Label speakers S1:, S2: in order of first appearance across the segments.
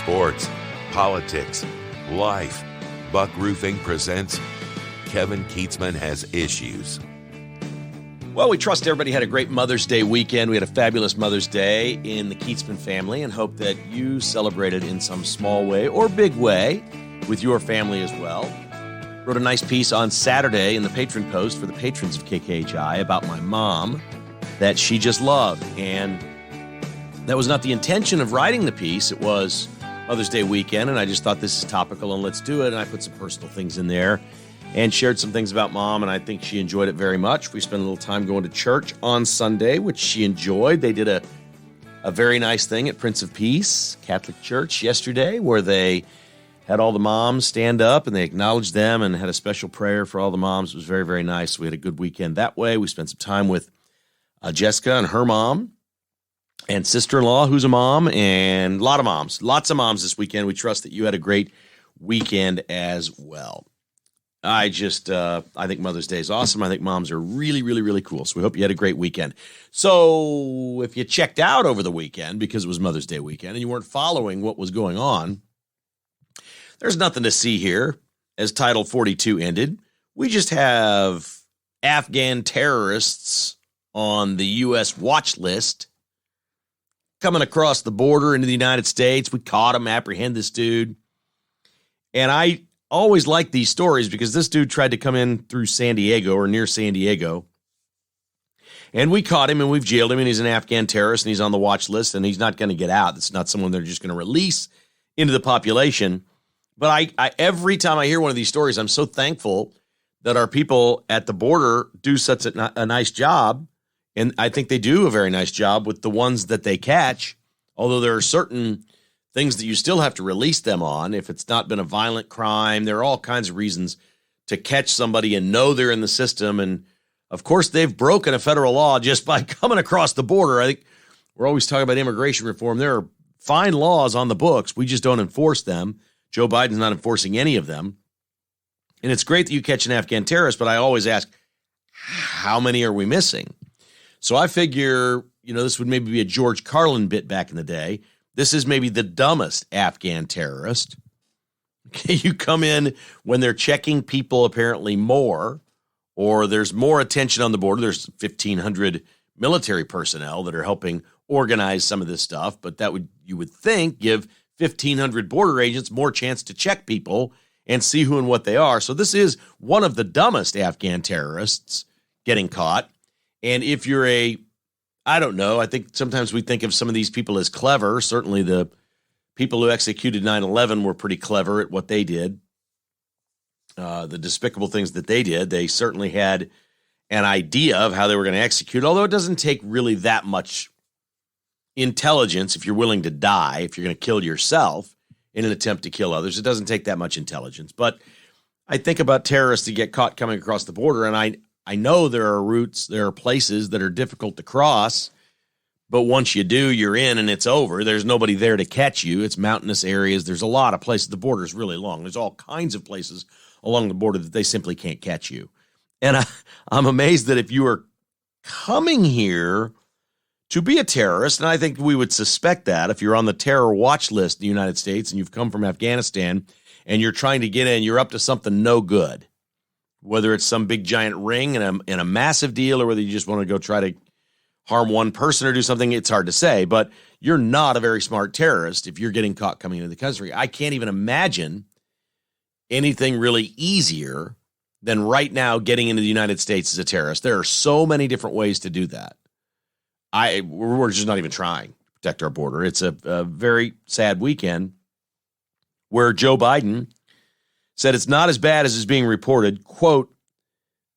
S1: sports, politics, life. Buck Roofing presents Kevin Keatsman Has Issues.
S2: Well, we trust everybody had a great Mother's Day weekend. We had a fabulous Mother's Day in the Keatsman family and hope that you celebrated in some small way or big way with your family as well. Wrote a nice piece on Saturday in the Patron Post for the patrons of KKHI about my mom that she just loved. And that was not the intention of writing the piece. It was Mother's Day weekend, and I just thought this is topical and let's do it. And I put some personal things in there and shared some things about Mom, and I think she enjoyed it very much. We spent a little time going to church on Sunday, which she enjoyed. They did a very nice thing at Prince of Peace Catholic Church yesterday where they had all the moms stand up and they acknowledged them and had a special prayer for all the moms. It was very, very nice. We had a good weekend that way. We spent some time with Jessica and her mom and sister-in-law, who's a mom, and a lot of moms. Lots of moms this weekend. We trust that you had a great weekend as well. I think Mother's Day is awesome. I think moms are really, really, really cool. So we hope you had a great weekend. So if you checked out over the weekend because it was Mother's Day weekend and you weren't following what was going on, there's nothing to see here as Title 42 ended. We just have Afghan terrorists on the U.S. watch list coming across the border into the United States. We caught him, apprehend this dude. And I always like these stories because this dude tried to come in through San Diego or near San Diego. And we caught him and we've jailed him and he's an Afghan terrorist and he's on the watch list and he's not going to get out. It's not someone they're just going to release into the population. But I every time I hear one of these stories, I'm so thankful that our people at the border do such a nice job. And I think they do a very nice job with the ones that they catch, although there are certain things that you still have to release them on. If it's not been a violent crime, there are all kinds of reasons to catch somebody and know they're in the system. And of course, they've broken a federal law just by coming across the border. I think we're always talking about immigration reform. There are fine laws on the books. We just don't enforce them. Joe Biden's not enforcing any of them. And it's great that you catch an Afghan terrorist, but I always ask, how many are we missing? So I figure, this would maybe be a George Carlin bit back in the day. This is maybe the dumbest Afghan terrorist. Okay, you come in when they're checking people apparently more, or there's more attention on the border. There's 1,500 military personnel that are helping organize some of this stuff, but that would, you would think, give 1,500 border agents more chance to check people and see who and what they are. So this is one of the dumbest Afghan terrorists getting caught. And if you're I don't know, I think sometimes we think of some of these people as clever. Certainly the people who executed 9/11 were pretty clever at what they did. The despicable things that they did, they certainly had an idea of how they were going to execute, although it doesn't take really that much intelligence if you're willing to die, if you're going to kill yourself in an attempt to kill others. It doesn't take that much intelligence. But I think about terrorists that get caught coming across the border, and I know there are routes, there are places that are difficult to cross, but once you do, you're in and it's over. There's nobody there to catch you. It's mountainous areas. There's a lot of places. The border is really long. There's all kinds of places along the border that they simply can't catch you. And I'm amazed that if you are coming here to be a terrorist, and I think we would suspect that if you're on the terror watch list in the United States and you've come from Afghanistan and you're trying to get in, you're up to something no good. Whether it's some big giant ring and a massive deal or whether you just want to go try to harm one person or do something, it's hard to say. But you're not a very smart terrorist if you're getting caught coming into the country. I can't even imagine anything really easier than right now getting into the United States as a terrorist. There are so many different ways to do that. We're just not even trying to protect our border. It's a very sad weekend where Joe Biden said it's not as bad as is being reported. Quote,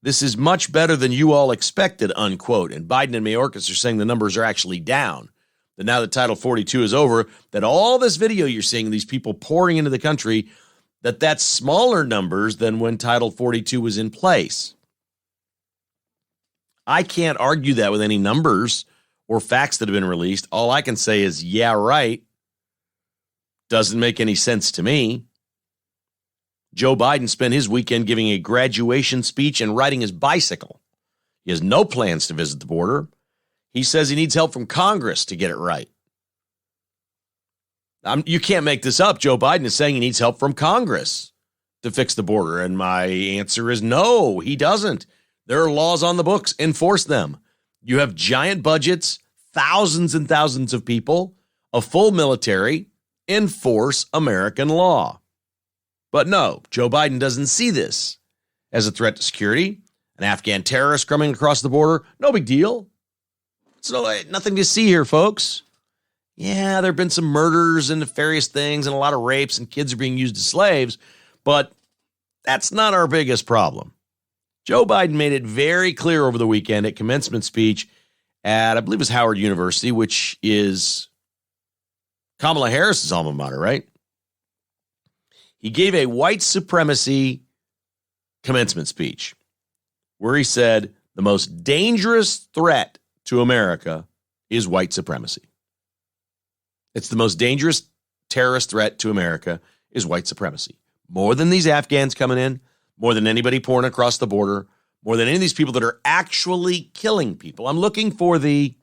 S2: "This is much better than you all expected," unquote. And Biden and Mayorkas are saying the numbers are actually down. That now that Title 42 is over, that all this video you're seeing, these people pouring into the country, that's smaller numbers than when Title 42 was in place. I can't argue that with any numbers or facts that have been released. All I can say is, yeah, right. Doesn't make any sense to me. Joe Biden spent his weekend giving a graduation speech and riding his bicycle. He has no plans to visit the border. He says he needs help from Congress to get it right. You can't make this up. Joe Biden is saying he needs help from Congress to fix the border. And my answer is no, he doesn't. There are laws on the books. Enforce them. You have giant budgets, thousands and thousands of people, a full military. Enforce American law. But no, Joe Biden doesn't see this as a threat to security. An Afghan terrorist coming across the border, no big deal. It's nothing to see here, folks. Yeah, there have been some murders and nefarious things and a lot of rapes and kids are being used as slaves, but that's not our biggest problem. Joe Biden made it very clear over the weekend at commencement speech at, I believe it was Howard University, which is Kamala Harris's alma mater, right? He gave a white supremacy commencement speech where he said the most dangerous threat to America is white supremacy. It's the most dangerous terrorist threat to America is white supremacy. More than these Afghans coming in, more than anybody pouring across the border, more than any of these people that are actually killing people. I'm looking for the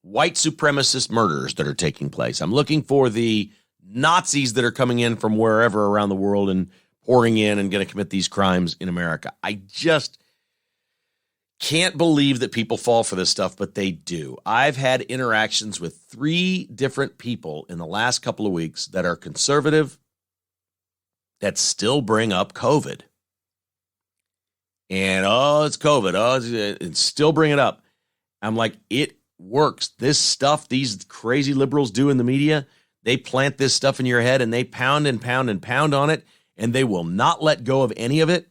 S2: white supremacist murders that are taking place. I'm looking for the Nazis that are coming in from wherever around the world and pouring in and going to commit these crimes in America. I just can't believe that people fall for this stuff, but they do. I've had interactions with 3 different people in the last couple of weeks that are conservative that still bring up COVID. And, it's COVID. And still bring it up. I'm like, it works. This stuff these crazy liberals do in the media, they plant this stuff in your head and they pound and pound and pound on it, and they will not let go of any of it.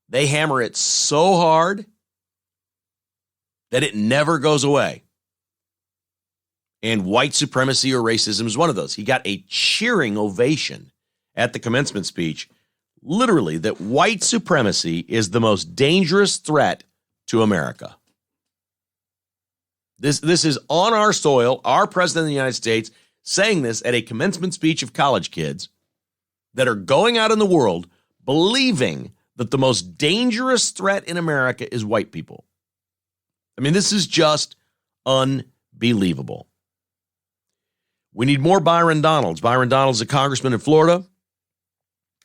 S2: They hammer it so hard that it never goes away. And white supremacy or racism is one of those. He got a cheering ovation at the commencement speech, literally, that white supremacy is the most dangerous threat to America. This is on our soil, our president of the United States saying this at a commencement speech of college kids that are going out in the world believing that the most dangerous threat in America is white people. I mean, this is just unbelievable. We need more Byron Donalds. Byron Donalds is a congressman in Florida.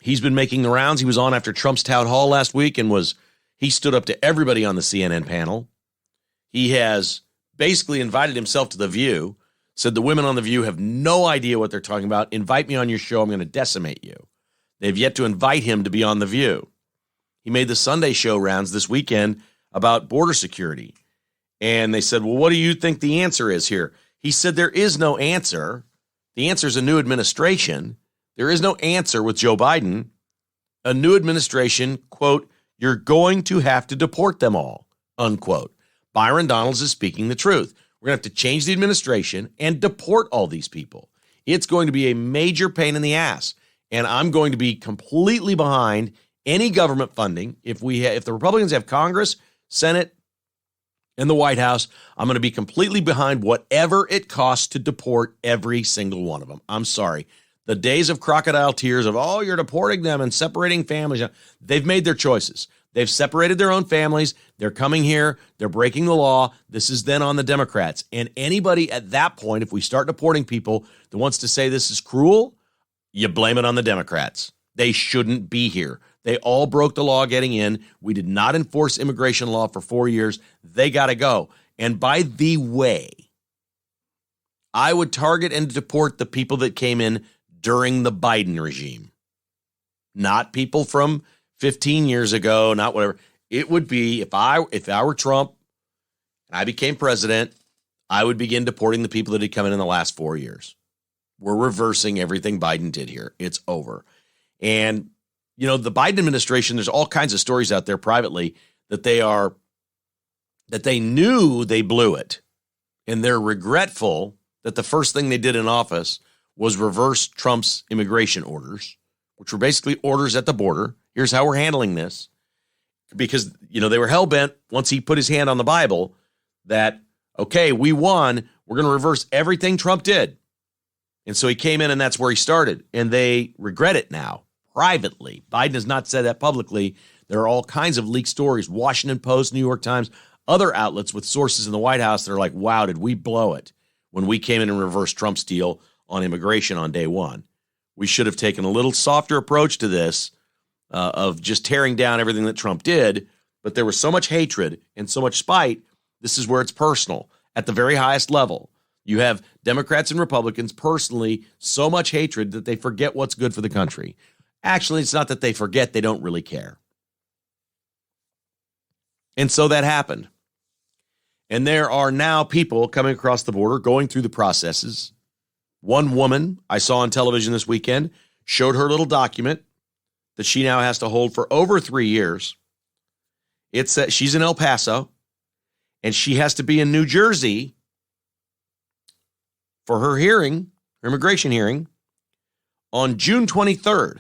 S2: He's been making the rounds. He was on after Trump's town hall last week and he stood up to everybody on the CNN panel. He has basically invited himself to The View, said the women on The View have no idea what they're talking about. Invite me on your show. I'm going to decimate you. They've yet to invite him to be on The View. He made the Sunday show rounds this weekend about border security. And they said, well, what do you think the answer is here? He said there is no answer. The answer is a new administration. There is no answer with Joe Biden. A new administration, quote, you're going to have to deport them all, unquote. Byron Donalds is speaking the truth. We're going to have to change the administration and deport all these people. It's going to be a major pain in the ass. And I'm going to be completely behind any government funding. If the Republicans have Congress, Senate, and the White House, I'm going to be completely behind whatever it costs to deport every single one of them. I'm sorry. The days of crocodile tears of, you're deporting them and separating families, they've made their choices. They've separated their own families. They're coming here. They're breaking the law. This is then on the Democrats. And anybody at that point, if we start deporting people that wants to say this is cruel, you blame it on the Democrats. They shouldn't be here. They all broke the law getting in. We did not enforce immigration law for 4 years. They got to go. And by the way, I would target and deport the people that came in during the Biden regime, not people from 15 years ago, not whatever. It would be if I were Trump and I became president, I would begin deporting the people that had come in the last 4 years. We're reversing everything Biden did here. It's over. And, the Biden administration, there's all kinds of stories out there privately that they knew they blew it. And they're regretful that the first thing they did in office was reverse Trump's immigration orders, which were basically orders at the border. Here's how we're handling this. Because, they were hell-bent once he put his hand on the Bible that, okay, we won. We're going to reverse everything Trump did. And so he came in and that's where he started. And they regret it now, privately. Biden has not said that publicly. There are all kinds of leaked stories. Washington Post, New York Times, other outlets with sources in the White House that are like, wow, did we blow it when we came in and reversed Trump's deal on immigration on day one. We should have taken a little softer approach to this of just tearing down everything that Trump did. But there was so much hatred and so much spite. This is where it's personal at the very highest level. You have Democrats and Republicans personally so much hatred that they forget what's good for the country. Actually, it's not that they forget, they don't really care. And so that happened. And there are now people coming across the border going through the processes. One woman I saw on television this weekend showed her little document that she now has to hold for over 3 years. It says she's in El Paso and she has to be in New Jersey for her hearing, her immigration hearing, on June 23rd,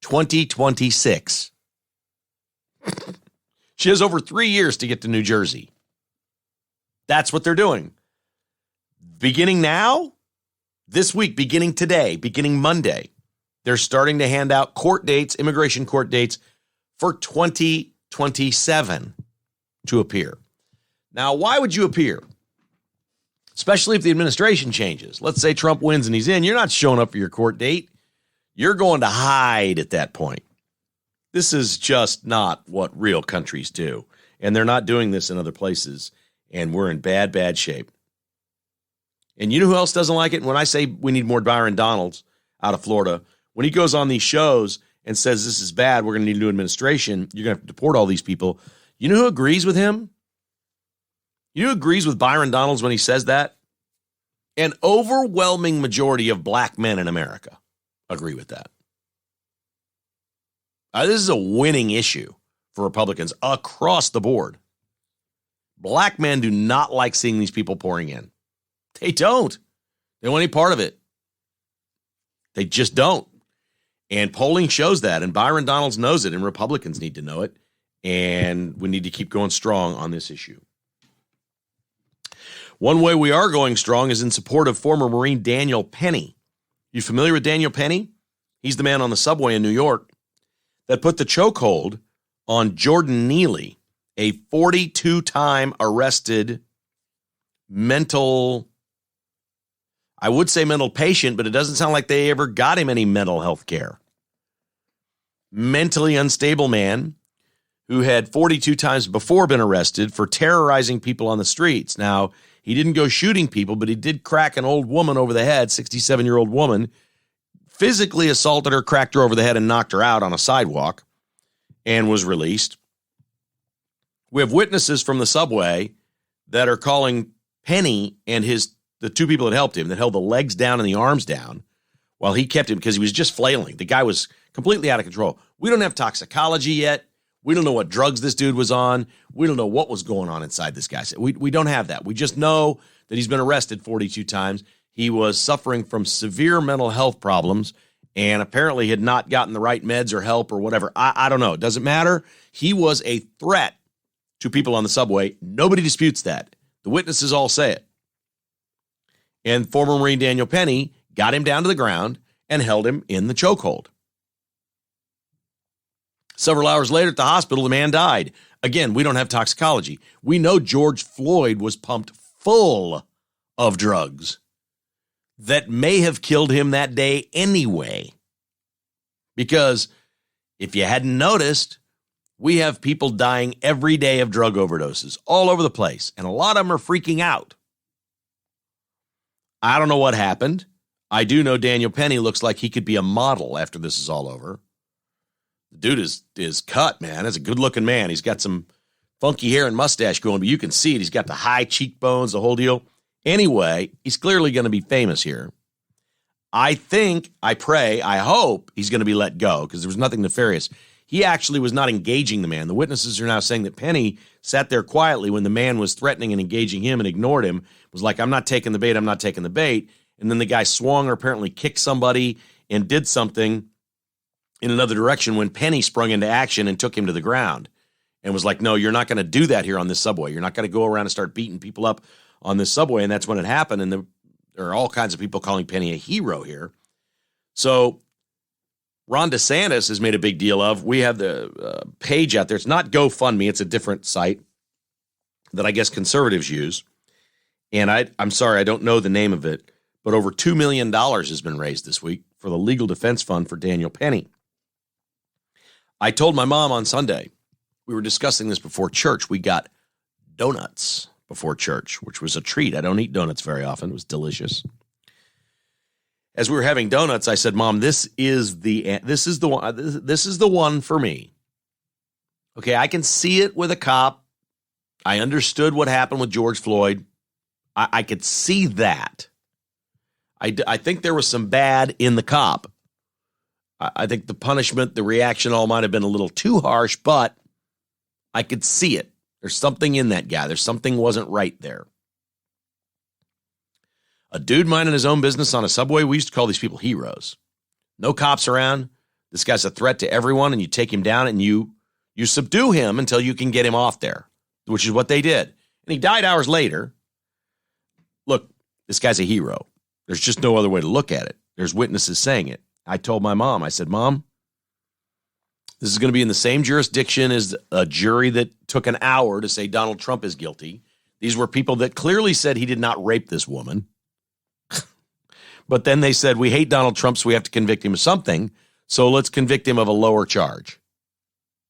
S2: 2026. She has over 3 years to get to New Jersey. That's what they're doing. Beginning now, this week, beginning today, beginning Monday, they're starting to hand out court dates, immigration court dates for 2027 to appear. Now, why would you appear? Especially if the administration changes. Let's say Trump wins and he's in. You're not showing up for your court date. You're going to hide at that point. This is just not what real countries do. And they're not doing this in other places. And we're in bad, bad shape. And you know who else doesn't like it? When I say we need more Byron Donalds out of Florida, when he goes on these shows and says this is bad, we're going to need a new administration, you're going to have to deport all these people. You know who agrees with him? You know who agrees with Byron Donalds when he says that? An overwhelming majority of black men in America agree with that. This is a winning issue for Republicans across the board. Black men do not like seeing these people pouring in. They don't. They don't want any part of it. They just don't. And polling shows that, and Byron Donalds knows it, and Republicans need to know it, and we need to keep going strong on this issue. One way we are going strong is in support of former Marine Daniel Penny. You familiar with Daniel Penny? He's the man on the subway in New York that put the chokehold on Jordan Neely, a 42-time arrested mental patient, but it doesn't sound like they ever got him any mental health care. Mentally unstable man who had 42 times before been arrested for terrorizing people on the streets. Now, he didn't go shooting people, but he did crack an old woman over the head, 67-year-old woman, physically assaulted her, cracked her over the head, and knocked her out on a sidewalk, and was released. We have witnesses from the subway that are calling Penny and the two people that helped him, that held the legs down and the arms down while he kept him, because he was just flailing. The guy was completely out of control. We don't have toxicology yet. We don't know what drugs this dude was on. We don't know what was going on inside this guy. We don't have that. We just know that he's been arrested 42 times. He was suffering from severe mental health problems and apparently had not gotten the right meds or help or whatever. I don't know. It doesn't matter. He was a threat to people on the subway. Nobody disputes that. The witnesses all say it. And former Marine Daniel Penny got him down to the ground and held him in the chokehold. Several hours later at the hospital, the man died. Again, we don't have toxicology. We know George Floyd was pumped full of drugs that may have killed him that day anyway. Because if you hadn't noticed, we have people dying every day of drug overdoses all over the place, and a lot of them are freaking out. I don't know what happened. I do know Daniel Penny looks like he could be a model after this is all over. The dude is cut, man. He's a good-looking man. He's got some funky hair and mustache going, but you can see it. He's got the high cheekbones, the whole deal. Anyway, he's clearly going to be famous here. I think, I pray, I hope he's going to be let go because there was nothing nefarious. He actually was not engaging the man. The witnesses are now saying that Penny sat there quietly when the man was threatening and engaging him and ignored him. Was like, I'm not taking the bait, I'm not taking the bait. And then the guy swung or apparently kicked somebody and did something in another direction when Penny sprung into action and took him to the ground and was like, no, you're not going to do that here on this subway. You're not going to go around and start beating people up on this subway. And that's when it happened. And there are all kinds of people calling Penny a hero here. So Ron DeSantis has made a big deal of. We have the page out there. It's not GoFundMe. It's a different site that I guess conservatives use. And I'm sorry, I don't know the name of it. But over $2 million has been raised this week for the legal defense fund for Daniel Penny. I told my mom on Sunday, we were discussing this before church. We got donuts before church, which was a treat. I don't eat donuts very often. It was delicious. As we were having donuts, I said, Mom, this is the one for me. Okay, I can see it with a cop. I understood what happened with George Floyd. I could see that. I think there was some bad in the cop. I think the punishment, the reaction all might have been a little too harsh, but I could see it. There's something in that guy. There's something wasn't right there. A dude minding his own business on a subway, we used to call these people heroes. No cops around. This guy's a threat to everyone, and you take him down and you subdue him until you can get him off there, which is what they did. And he died hours later. Look, this guy's a hero. There's just no other way to look at it. There's witnesses saying it. I told my mom, I said, Mom, this is going to be in the same jurisdiction as a jury that took an hour to say Donald Trump is guilty. These were people that clearly said he did not rape this woman. But then they said, we hate Donald Trump, so we have to convict him of something. So let's convict him of a lower charge.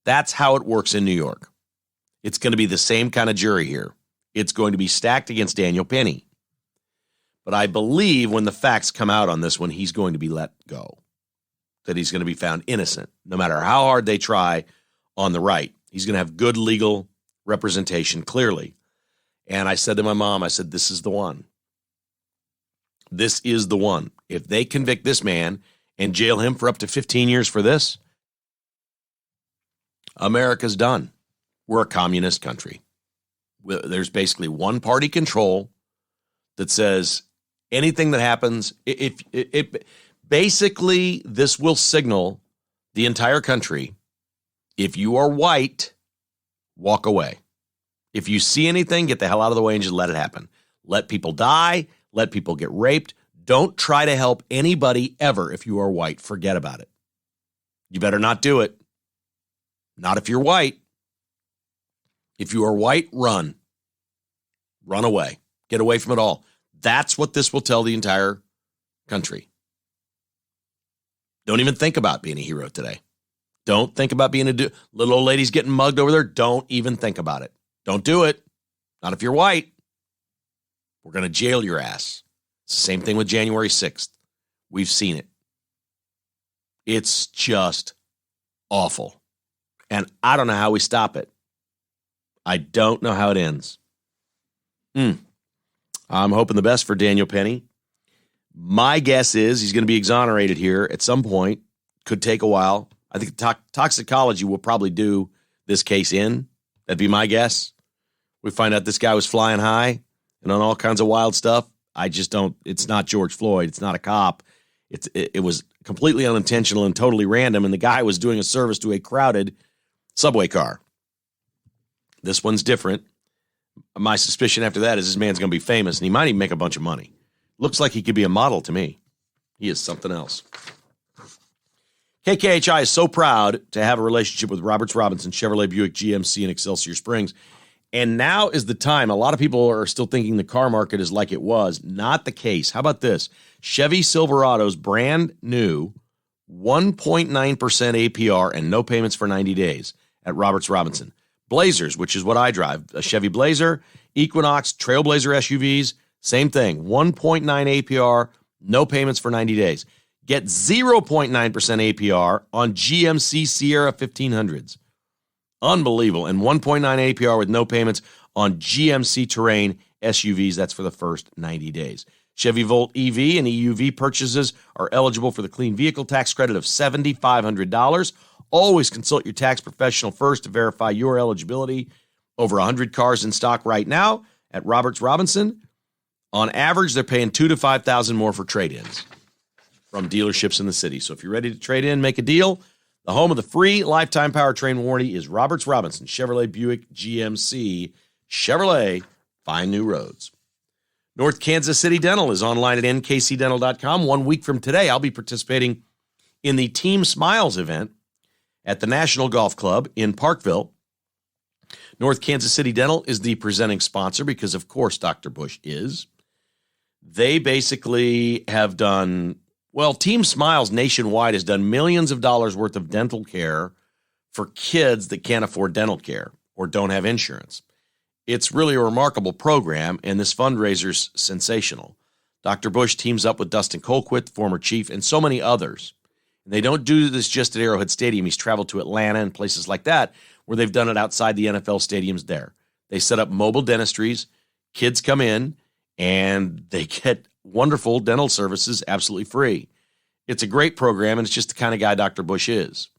S2: That's how it works in New York. It's going to be the same kind of jury here. It's going to be stacked against Daniel Penny. But I believe when the facts come out on this one, he's going to be let go. That he's going to be found innocent, no matter how hard they try on the right. He's going to have good legal representation, clearly. And I said to my mom, I said, this is the one. This is the one. If they convict this man and jail him for up to 15 years for this, America's done. We're a communist country. There's basically one party control that says anything that happens, basically this will signal the entire country, if you are white, walk away. If you see anything, get the hell out of the way and just let it happen. Let people die. Let people get raped. Don't try to help anybody ever if you are white. Forget about it. You better not do it. Not if you're white. If you are white, run. Run away. Get away from it all. That's what this will tell the entire country. Don't even think about being a hero today. Don't think about being a little old lady's getting mugged over there. Don't even think about it. Don't do it. Not if you're white. We're going to jail your ass. It's the same thing with January 6th. We've seen it. It's just awful. And I don't know how we stop it. I don't know how it ends. I'm hoping the best for Daniel Penny. My guess is he's going to be exonerated here at some point. Could take a while. I think toxicology will probably do this case in. That'd be my guess. We find out this guy was flying high and on all kinds of wild stuff. I just don't, it's not George Floyd. It's not a cop. It was completely unintentional and totally random. And the guy was doing a service to a crowded subway car. This one's different. My suspicion after that is this man's going to be famous and he might even make a bunch of money. Looks like he could be a model to me. He is something else. KKHI is so proud to have a relationship with Roberts Robinson, Chevrolet Buick GMC in Excelsior Springs. And now is the time. A lot of people are still thinking the car market is like it was. Not the case. How about this? Chevy Silverado's brand new 1.9% APR and no payments for 90 days at Roberts Robinson. Blazers, which is what I drive, a Chevy Blazer, Equinox, Trailblazer SUVs, same thing. 1.9 APR, no payments for 90 days. Get 0.9% APR on GMC Sierra 1500s. Unbelievable. And 1.9 APR with no payments on GMC Terrain SUVs. That's for the first 90 days. Chevy Volt EV and EUV purchases are eligible for the clean vehicle tax credit of $7,500. Always consult your tax professional first to verify your eligibility. Over 100 cars in stock right now at Roberts Robinson. On average, they're paying $2,000 to $5,000 more for trade-ins from dealerships in the city. So if you're ready to trade in, make a deal. The home of the free lifetime powertrain warranty is Roberts Robinson, Chevrolet Buick GMC. Chevrolet, find new roads. North Kansas City Dental is online at nkcdental.com. 1 week from today, I'll be participating in the Team Smiles event at the National Golf Club in Parkville. North Kansas City Dental is the presenting sponsor because, of course, Dr. Bush is. They basically have done, well, Team Smiles nationwide has done millions of dollars worth of dental care for kids that can't afford dental care or don't have insurance. It's really a remarkable program, and this fundraiser's sensational. Dr. Bush teams up with Dustin Colquitt, former chief, and so many others. And they don't do this just at Arrowhead Stadium. He's traveled to Atlanta and places like that where they've done it outside the NFL stadiums there. They set up mobile dentistries. Kids come in, and they get wonderful dental services absolutely free. It's a great program, and it's just the kind of guy Dr. Bush is.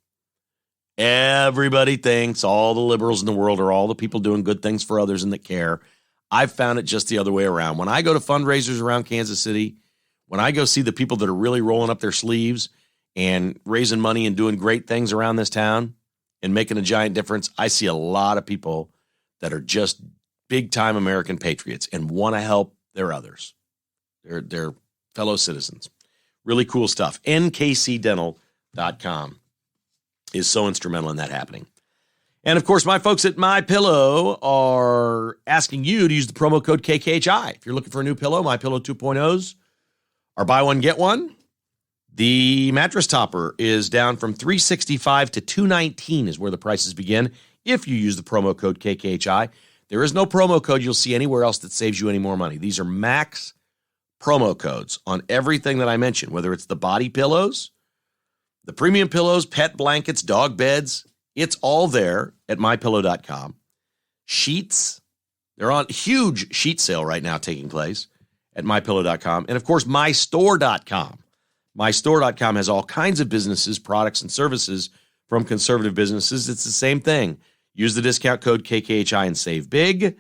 S2: Everybody thinks all the liberals in the world are all the people doing good things for others and that care. I've found it just the other way around. When I go to fundraisers around Kansas City, when I go see the people that are really rolling up their sleeves and raising money and doing great things around this town and making a giant difference, I see a lot of people that are just big-time American patriots and want to help their others, their fellow citizens. Really cool stuff. nkcdental.com is so instrumental in that happening. And, of course, my folks at MyPillow are asking you to use the promo code KKHI. If you're looking for a new pillow, MyPillow 2.0s are buy one, get one. The mattress topper is down from $365 to $219 is where the prices begin if you use the promo code KKHI. There is no promo code you'll see anywhere else that saves you any more money. These are max promo codes on everything that I mentioned, whether it's the body pillows, the premium pillows, pet blankets, dog beds. It's all there at mypillow.com. Sheets, they're on huge sheet sale right now taking place at mypillow.com. And, of course, mystore.com. Mystore.com has all kinds of businesses, products, and services from conservative businesses. It's the same thing. Use the discount code KKHI and save big.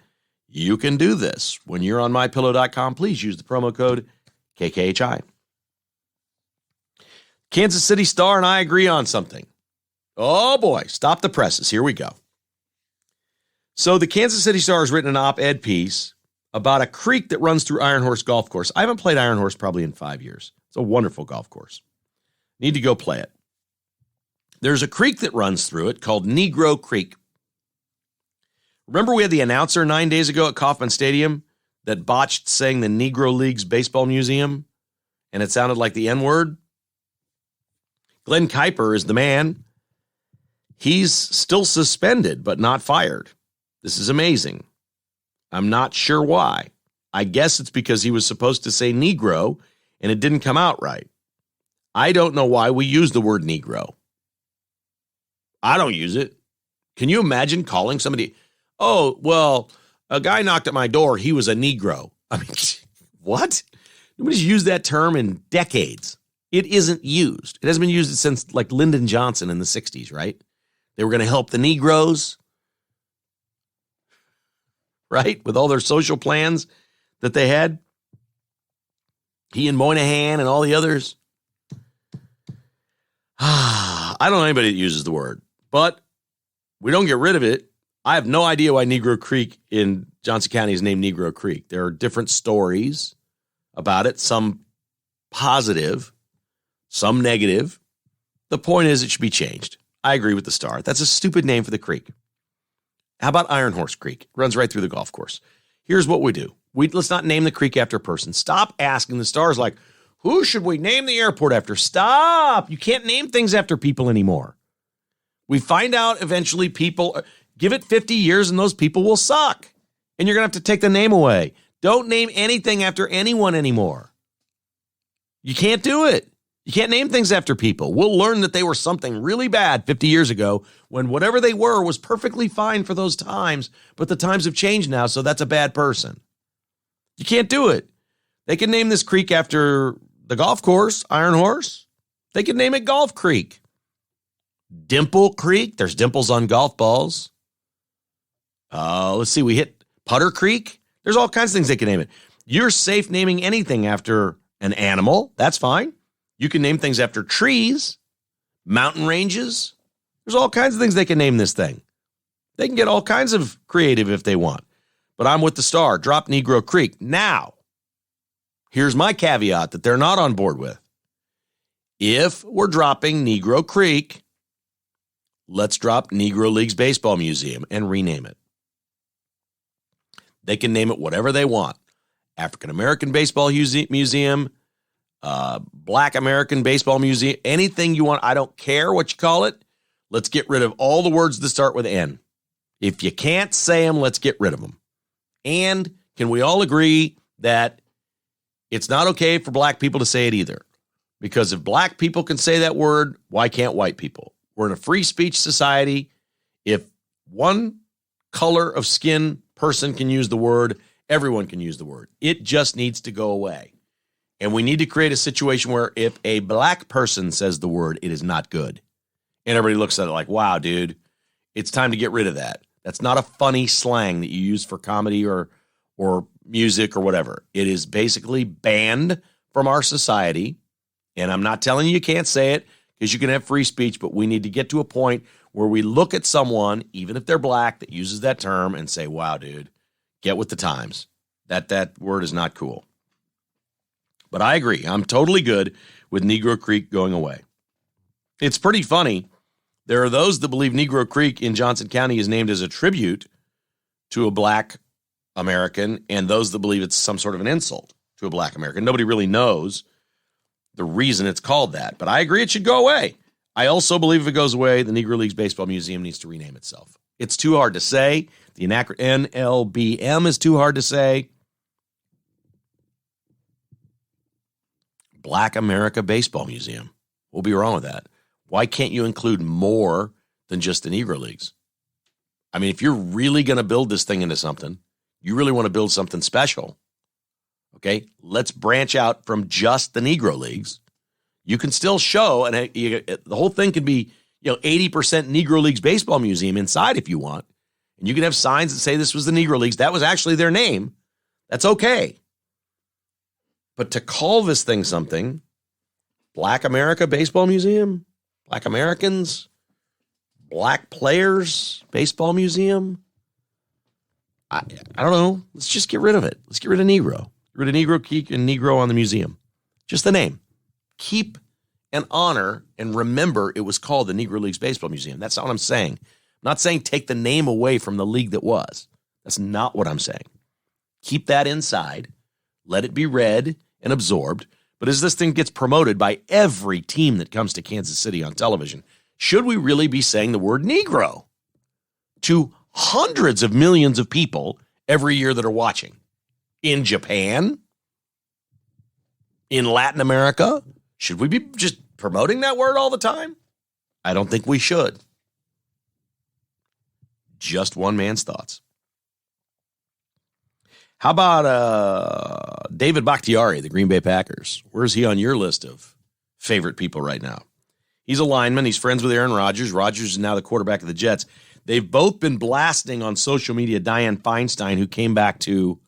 S2: You can do this. When you're on mypillow.com, please use the promo code KKHI. Kansas City Star and I agree on something. Oh, boy. Stop the presses. Here we go. So the Kansas City Star has written an op-ed piece about a creek that runs through Iron Horse Golf Course. I haven't played Iron Horse probably in 5 years. It's a wonderful golf course. Need to go play it. There's a creek that runs through it called Negro Creek. Remember we had the announcer 9 days ago at Kauffman Stadium that botched saying the Negro League's Baseball Museum, and it sounded like the N-word? Glenn Kuiper is the man. He's still suspended, but not fired. This is amazing. I'm not sure why. I guess it's because he was supposed to say Negro, and it didn't come out right. I don't know why we use the word Negro. I don't use it. Can you imagine calling somebody, oh, well, a guy knocked at my door, he was a Negro. I mean, what? Nobody's used that term in decades. It isn't used. It hasn't been used since like Lyndon Johnson in the 60s, right? They were going to help the Negroes, right? With all their social plans that they had. He and Moynihan and all the others. I don't know anybody that uses the word, but we don't get rid of it. I have no idea why Negro Creek in Johnson County is named Negro Creek. There are different stories about it, some positive, some negative. The point is it should be changed. I agree with the Star. That's a stupid name for the creek. How about Iron Horse Creek? It runs right through the golf course. Here's what we do. Let's not name the creek after a person. Stop asking. The Star's like, who should we name the airport after? Stop. You can't name things after people anymore. We find out eventually people, give it 50 years and those people will suck. And you're going to have to take the name away. Don't name anything after anyone anymore. You can't do it. You can't name things after people. We'll learn that they were something really bad 50 years ago when whatever they were was perfectly fine for those times, but the times have changed now, so that's a bad person. You can't do it. They can name this creek after the golf course, Iron Horse. They can name it Golf Creek. Dimple Creek. There's dimples on golf balls. Let's see. We hit Putter Creek. There's all kinds of things they can name it. You're safe naming anything after an animal. That's fine. You can name things after trees, mountain ranges. There's all kinds of things they can name this thing. They can get all kinds of creative if they want. But I'm with the Star. Drop Negro Creek. Now, here's my caveat that they're not on board with. If we're dropping Negro Creek, let's drop Negro League's Baseball Museum and rename it. They can name it whatever they want. African American Baseball Museum, Black American Baseball Museum, anything you want. I don't care what you call it. Let's get rid of all the words that start with N. If you can't say them, let's get rid of them. And can we all agree that it's not okay for black people to say it either? Because if black people can say that word, why can't white people? We're in a free speech society. If one color of skin person can use the word, everyone can use the word. It just needs to go away. And we need to create a situation where if a black person says the word, it is not good. And everybody looks at it like, wow, dude, it's time to get rid of that. That's not a funny slang that you use for comedy or music or whatever. It is basically banned from our society. And I'm not telling you can't say it because you can have free speech, but we need to get to a point where we look at someone, even if they're black, that uses that term and say, wow, dude, get with the times. That word is not cool. But I agree. I'm totally good with Negro Creek going away. It's pretty funny. There are those that believe Negro Creek in Johnson County is named as a tribute to a black American, and those that believe it's some sort of an insult to a black American. Nobody really knows the reason it's called that, but I agree it should go away. I also believe if it goes away, the Negro Leagues Baseball Museum needs to rename itself. It's too hard to say. The NLBM is too hard to say. Black America Baseball Museum. We'll be wrong with that. Why can't you include more than just the Negro Leagues? I mean, if you're really going to build this thing into something, you really want to build something special, okay, let's branch out from just the Negro Leagues. You can still show, and the whole thing could be, 80% Negro Leagues Baseball Museum inside if you want. And you can have signs that say this was the Negro Leagues. That was actually their name. That's okay. But to call this thing something, Black America Baseball Museum, Black Americans, Black Players Baseball Museum, I don't know. Let's just get rid of it. Let's get rid of Negro. Get rid of Negro Creek and Negro on the museum. Just the name. Keep and honor and remember it was called the Negro Leagues Baseball Museum. That's not what I'm saying. I'm not saying take the name away from the league that was. That's not what I'm saying. Keep that inside. Let it be read and absorbed. But as this thing gets promoted by every team that comes to Kansas City on television, should we really be saying the word Negro to hundreds of millions of people every year that are watching? In Japan? In Latin America? Should we be just promoting that word all the time? I don't think we should. Just one man's thoughts. How about David Bakhtiari, the Green Bay Packers? Where's he on your list of favorite people right now? He's a lineman. He's friends with Aaron Rodgers. Rodgers is now the quarterback of the Jets. They've both been blasting on social media Dianne Feinstein, who came back to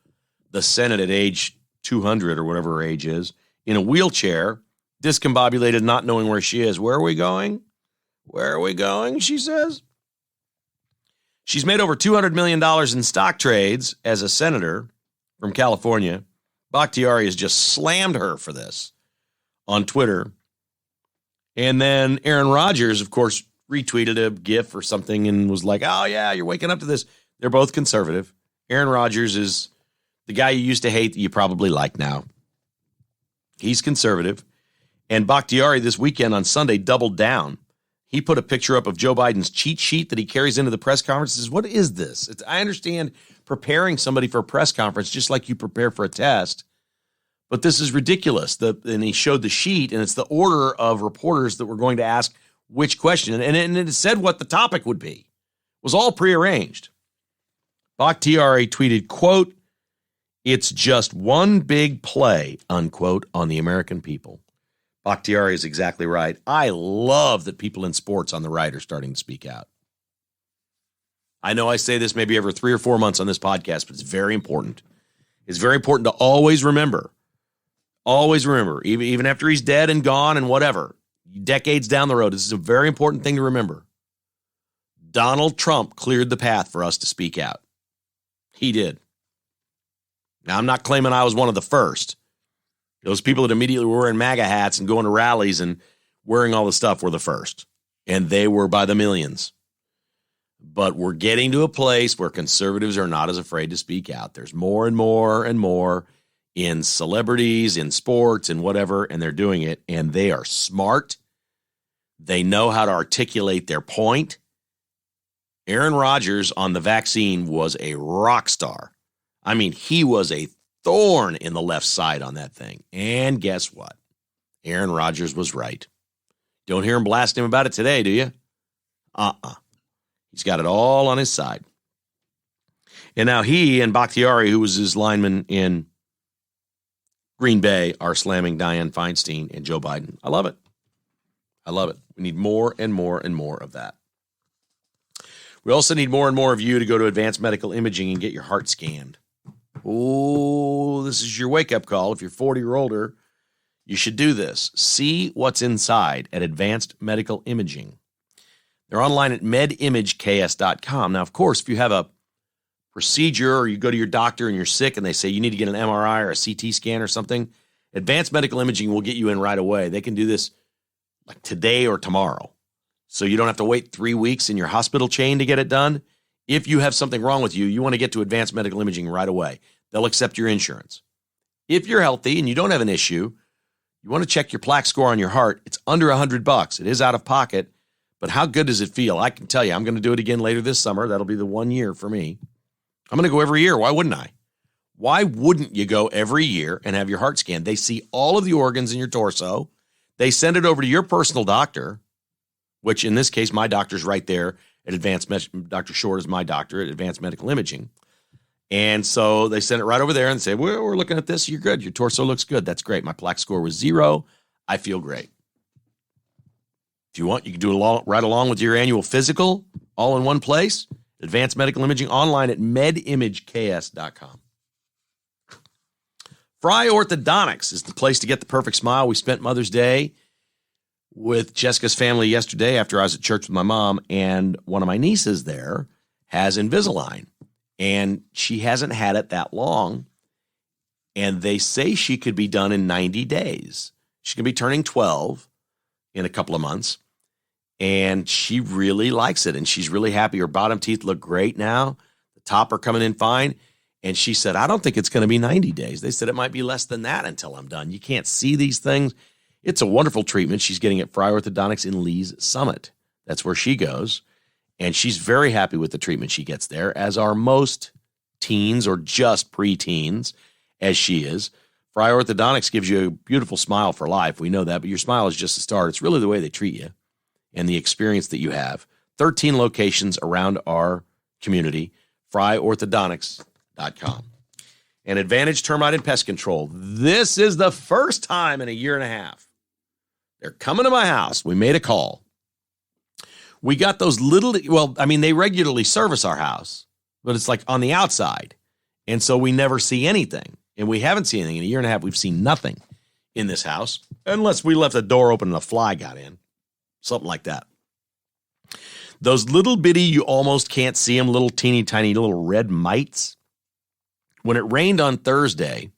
S2: the Senate at age 200 or whatever her age is, in a wheelchair, discombobulated, not knowing where she is. Where are we going? Where are we going, she says. She's made over $200 million in stock trades as a senator from California. Bakhtiari has just slammed her for this on Twitter. And then Aaron Rodgers, of course, retweeted a GIF or something and was like, oh, yeah, you're waking up to this. They're both conservative. Aaron Rodgers is the guy you used to hate that you probably like now. He's conservative. And Bakhtiari this weekend on Sunday doubled down. He put a picture up of Joe Biden's cheat sheet that he carries into the press conferences. What is this? I understand preparing somebody for a press conference just like you prepare for a test, but this is ridiculous. And he showed the sheet, and it's the order of reporters that were going to ask which question. And it said what the topic would be. It was all prearranged. Bakhtiari tweeted, quote, "It's just one big play," unquote, on the American people. Bakhtiari is exactly right. I love that people in sports on the right are starting to speak out. I know I say this maybe every 3 or 4 months on this podcast, but it's very important. It's very important to always remember, even after he's dead and gone and whatever, decades down the road, this is a very important thing to remember. Donald Trump cleared the path for us to speak out. He did. Now, I'm not claiming I was one of the first. Those people that immediately were wearing MAGA hats and going to rallies and wearing all the stuff were the first. And they were by the millions. But we're getting to a place where conservatives are not as afraid to speak out. There's more and more and more in celebrities, in sports, and whatever, and they're doing it, and they are smart. They know how to articulate their point. Aaron Rodgers on the vaccine was a rock star. I mean, he was a thorn in the left side on that thing. And guess what? Aaron Rodgers was right. Don't hear him blasting him about it today, do you? He's got it all on his side. And now he and Bakhtiari, who was his lineman in Green Bay, are slamming Dianne Feinstein and Joe Biden. I love it. I love it. We need more and more and more of that. We also need more and more of you to go to Advanced Medical Imaging and get your heart scanned. Oh, this is your wake-up call. If you're 40 or older, you should do this. See what's inside at Advanced Medical Imaging. They're online at medimageks.com. Now, of course, if you have a procedure or you go to your doctor and you're sick and they say you need to get an MRI or a CT scan or something, Advanced Medical Imaging will get you in right away. They can do this like today or tomorrow. So you don't have to wait 3 weeks in your hospital chain to get it done. If you have something wrong with you, you want to get to Advanced Medical Imaging right away. They'll accept your insurance. If you're healthy and you don't have an issue, you want to check your plaque score on your heart. It's under $100. It is out of pocket, but how good does it feel? I can tell you, I'm going to do it again later this summer. That'll be the 1 year for me. I'm going to go every year. Why wouldn't I? Why wouldn't you go every year and have your heart scanned? They see all of the organs in your torso. They send it over to your personal doctor, which in this case, my doctor's right there at Dr. Short is my doctor at Advanced Medical Imaging. And so they send it right over there and say, well, we're looking at this. You're good. Your torso looks good. That's great. My plaque score was 0. I feel great. If you want, you can do it right along with your annual physical, all in one place. Advanced Medical Imaging online at medimageks.com. Fry Orthodontics is the place to get the perfect smile. We spent Mother's Day with Jessica's family yesterday after I was at church with my mom, and one of my nieces there has Invisalign, and she hasn't had it that long, and they say she could be done in 90 days. She could be turning 12 in a couple of months, and she really likes it, and she's really happy. Her bottom teeth look great now. The top are coming in fine, and she said, I don't think it's going to be 90 days. They said it might be less than that until I'm done. You can't see these things. It's a wonderful treatment. She's getting at Fry Orthodontics in Lee's Summit. That's where she goes. And she's very happy with the treatment she gets there, as are most teens or just preteens, as she is. Fry Orthodontics gives you a beautiful smile for life. We know that, but your smile is just a start. It's really the way they treat you and the experience that you have. 13 locations around our community. FryOrthodontics.com. And Advantage Termite and Pest Control. This is the first time in a year and a half. They're coming to my house. We made a call. We got those little, well, I mean, they regularly service our house, but it's like on the outside. And so we never see anything. And we haven't seen anything in a year and a half. We've seen nothing in this house, unless we left the door open and a fly got in. Something like that. Those little bitty, you almost can't see them, little teeny tiny little red mites. When it rained on Thursday,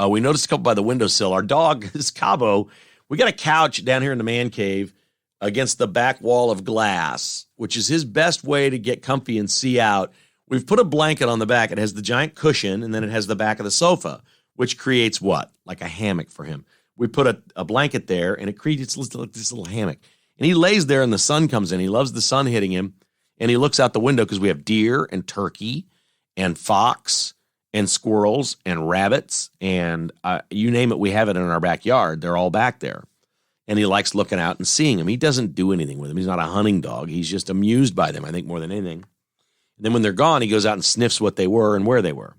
S2: we noticed a couple by the windowsill. Our dog, this Cabo, we got a couch down here in the man cave against the back wall of glass, which is his best way to get comfy and see out. We've put a blanket on the back. It has the giant cushion, and then it has the back of the sofa, which creates what? Like a hammock for him. We put a blanket there, and it creates this little hammock. And he lays there, and the sun comes in. He loves the sun hitting him, and he looks out the window because we have deer and turkey and fox and squirrels and rabbits, and you name it, we have it in our backyard. They're all back there. And he likes looking out and seeing them. He doesn't do anything with them. He's not a hunting dog. He's just amused by them, I think, more than anything. And then when they're gone, he goes out and sniffs what they were and where they were.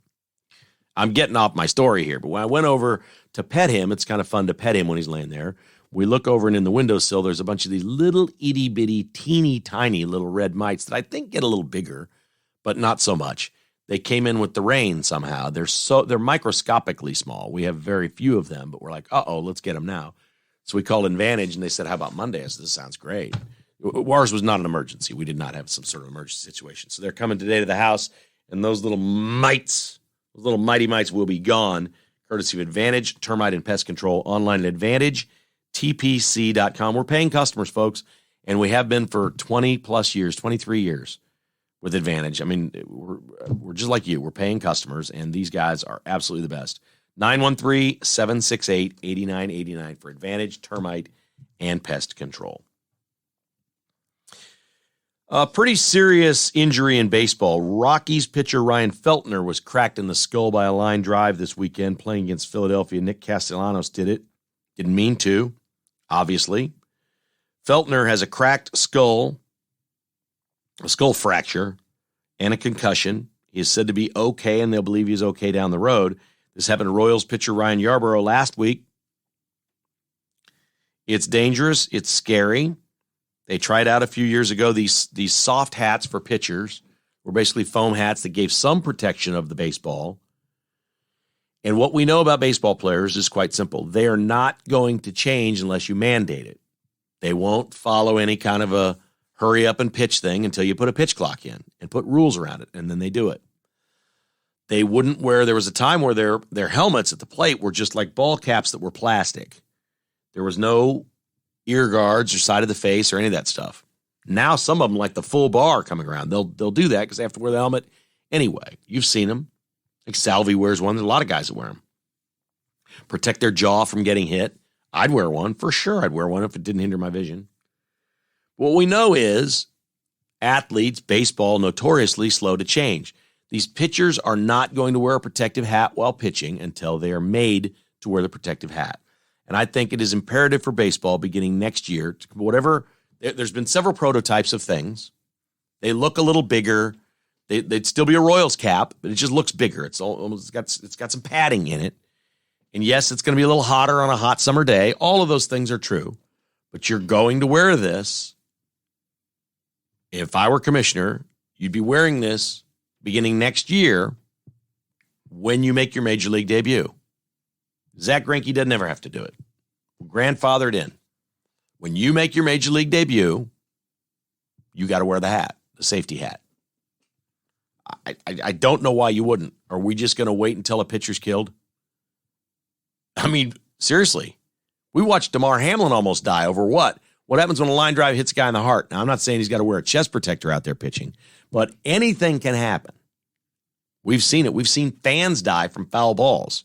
S2: I'm getting off my story here, but when I went over to pet him, it's kind of fun to pet him when he's laying there. We look over, and in the windowsill, there's a bunch of these little itty-bitty, teeny-tiny little red mites that I think get a little bigger, but not so much. They came in with the rain somehow. They're microscopically small. We have very few of them, but we're like, uh-oh, let's get them now. So we called Advantage, and they said, how about Monday? I said, this sounds great. Ours was not an emergency. We did not have some sort of emergency situation. So they're coming today to the house, and those little mites, those little mighty mites will be gone, courtesy of Advantage Termite and Pest Control, online at AdvantageTPC.com. We're paying customers, folks, and we have been for 20-plus years, 23 years. With Advantage. I mean, we're just like you. We're paying customers, and these guys are absolutely the best. 913-768-8989 for Advantage, termite, and pest control. A pretty serious injury in baseball. Rockies pitcher Ryan Feltner was cracked in the skull by a line drive this weekend playing against Philadelphia. Nick Castellanos did it. Didn't mean to, obviously. Feltner has a cracked skull, a skull fracture, and a concussion. He is said to be okay, and they'll believe he's okay down the road. This happened to Royals pitcher Ryan Yarbrough last week. It's dangerous. It's scary. They tried out a few years ago these soft hats for pitchers, were basically foam hats that gave some protection of the baseball. And what we know about baseball players is quite simple. They are not going to change unless you mandate it. They won't follow any kind of a hurry up and pitch thing until you put a pitch clock in and put rules around it, and then they do it. They wouldn't wear, there was a time where their helmets at the plate were just like ball caps that were plastic. There was no ear guards or side of the face or any of that stuff. Now some of them, like the full bar coming around, they'll do that because they have to wear the helmet anyway. You've seen them. Like Salvi wears one. There's a lot of guys that wear them. Protect their jaw from getting hit. I'd wear one. For sure I'd wear one if it didn't hinder my vision. What we know is athletes, baseball, notoriously slow to change. These pitchers are not going to wear a protective hat while pitching until they are made to wear the protective hat. And I think it is imperative for baseball beginning next year, there's been several prototypes of things. They look a little bigger. They'd still be a Royals cap, but it just looks bigger. It's got some padding in it. And yes, it's going to be a little hotter on a hot summer day. All of those things are true. But you're going to wear this. If I were commissioner, you'd be wearing this beginning next year when you make your major league debut. Zack Greinke doesn't ever have to do it. Grandfathered in. When you make your major league debut, you got to wear the hat, the safety hat. I don't know why you wouldn't. Are we just going to wait until a pitcher's killed? I mean, seriously. We watched Damar Hamlin almost die over what? What happens when a line drive hits a guy in the heart? Now, I'm not saying he's got to wear a chest protector out there pitching, but anything can happen. We've seen it. We've seen fans die from foul balls.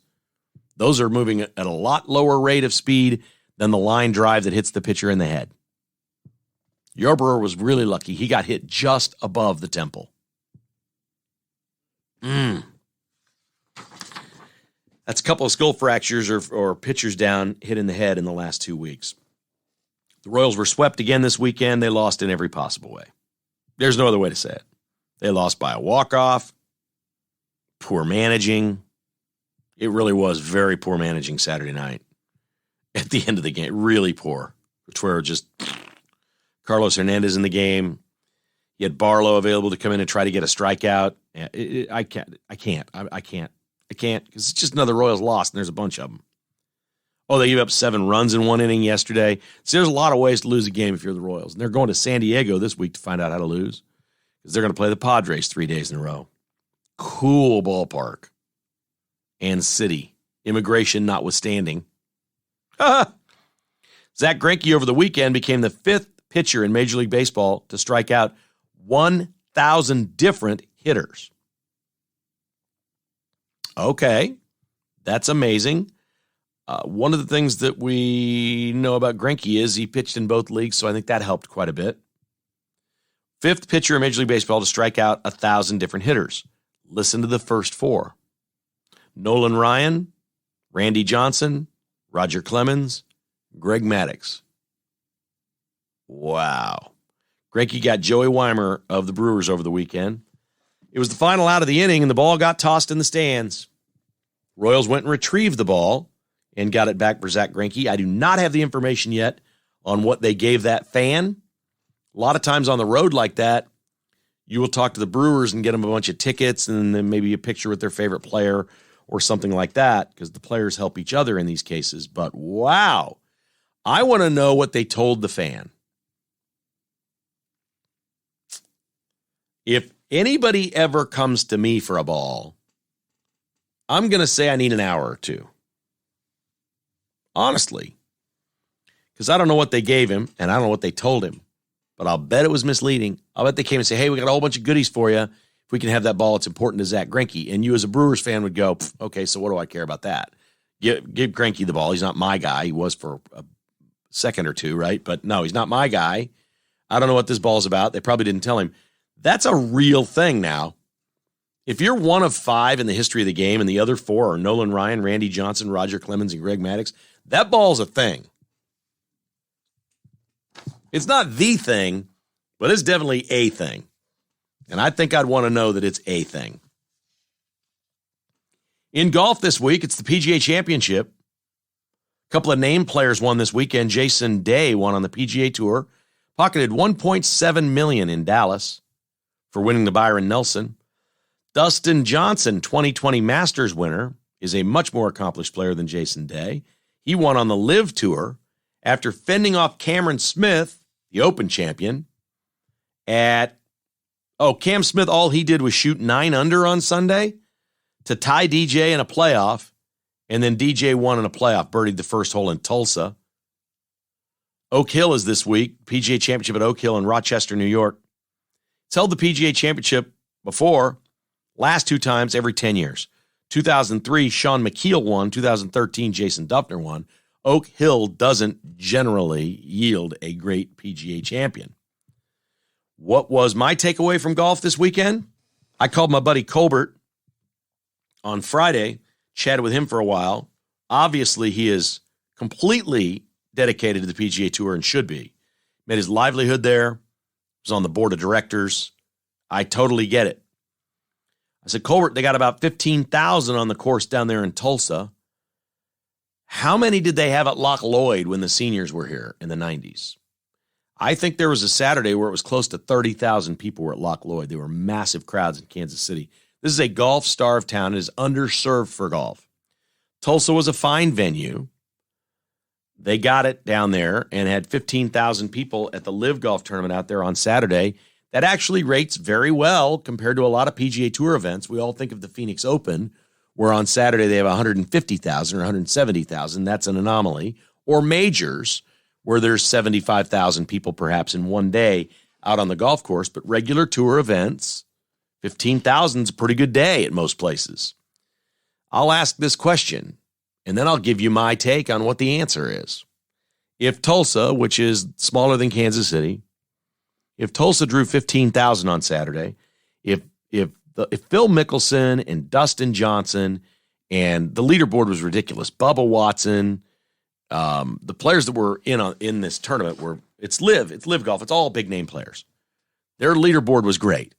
S2: Those are moving at a lot lower rate of speed than the line drive that hits the pitcher in the head. Yarbrough was really lucky. He got hit just above the temple. That's a couple of skull fractures or pitchers down, hit in the head in the last 2 weeks. The Royals were swept again this weekend. They lost in every possible way. There's no other way to say it. They lost by a walk-off, poor managing. It really was very poor managing Saturday night. At the end of the game, really poor. Which were just Carlos Hernandez in the game. You had Barlow available to come in and try to get a strikeout. I can't because it's just another Royals loss, and there's a bunch of them. Oh, they gave up 7 runs in one inning yesterday. So there's a lot of ways to lose a game if you're the Royals. And they're going to San Diego this week to find out how to lose because they're going to play the Padres 3 days in a row. Cool ballpark and city. Immigration notwithstanding. Zack Greinke over the weekend became the 5th pitcher in Major League Baseball to strike out 1,000 different hitters. Okay, that's amazing. One of the things that we know about Greinke is he pitched in both leagues, so I think that helped quite a bit. 5th pitcher in Major League Baseball to strike out 1,000 different hitters. Listen to the first 4. Nolan Ryan, Randy Johnson, Roger Clemens, Greg Maddux. Wow. Greinke got Joey Weimer of the Brewers over the weekend. It was the final out of the inning, and the ball got tossed in the stands. Royals went and retrieved the ball and got it back for Zack Greinke. I do not have the information yet on what they gave that fan. A lot of times on the road like that, you will talk to the Brewers and get them a bunch of tickets and then maybe a picture with their favorite player or something like that because the players help each other in these cases. But wow, I want to know what they told the fan. If anybody ever comes to me for a ball, I'm going to say I need an hour or two. Honestly. Because I don't know what they gave him, and I don't know what they told him. But I'll bet it was misleading. I'll bet they came and say, hey, we got a whole bunch of goodies for you. If we can have that ball, it's important to Zack Greinke. And you as a Brewers fan would go, okay, so what do I care about that? Give Greinke the ball. He's not my guy. He was for a second or two, right? But no, he's not my guy. I don't know what this ball's about. They probably didn't tell him. That's a real thing now. If you're one of 5 in the history of the game and the other 4 are Nolan Ryan, Randy Johnson, Roger Clemens, and Greg Maddux, that ball's a thing. It's not the thing, but it's definitely a thing. And I think I'd want to know that it's a thing. In golf this week, it's the PGA Championship. A couple of named players won this weekend. Jason Day won on the PGA Tour, pocketed $1.7 million in Dallas for winning the Byron Nelson. Dustin Johnson, 2020 Masters winner, is a much more accomplished player than Jason Day. He won on the LIV Tour after fending off Cameron Smith, the Open champion, Cam Smith, all he did was shoot 9 under on Sunday to tie DJ in a playoff, and then DJ won in a playoff, birdied the first hole in Tulsa. Oak Hill is this week, PGA Championship at Oak Hill in Rochester, New York. It's held the PGA Championship before, last 2 times every 10 years. 2003, Sean McKeel won. 2013, Jason Duffner won. Oak Hill doesn't generally yield a great PGA champion. What was my takeaway from golf this weekend? I called my buddy Colbert on Friday, chatted with him for a while. Obviously, he is completely dedicated to the PGA Tour and should be. Made his livelihood there. Was on the board of directors. I totally get it. I said, Colbert, they got about 15,000 on the course down there in Tulsa. How many did they have at Loch Lloyd when the seniors were here in the 90s? I think there was a Saturday where it was close to 30,000 people were at Loch Lloyd. They were massive crowds in Kansas City. This is a golf-starved town. It is underserved for golf. Tulsa was a fine venue. They got it down there and had 15,000 people at the LIV Golf Tournament out there on Saturday. That actually rates very well compared to a lot of PGA Tour events. We all think of the Phoenix Open, where on Saturday they have 150,000 or 170,000. That's an anomaly. Or majors, where there's 75,000 people perhaps in one day out on the golf course. But regular tour events, 15,000 is a pretty good day at most places. I'll ask this question, and then I'll give you my take on what the answer is. If Tulsa, which is smaller than Kansas City, if Tulsa drew 15,000 on Saturday, if Phil Mickelson and Dustin Johnson, and the leaderboard was ridiculous, Bubba Watson, the players that were in this tournament it's LIV Golf, it's all big name players. Their leaderboard was great.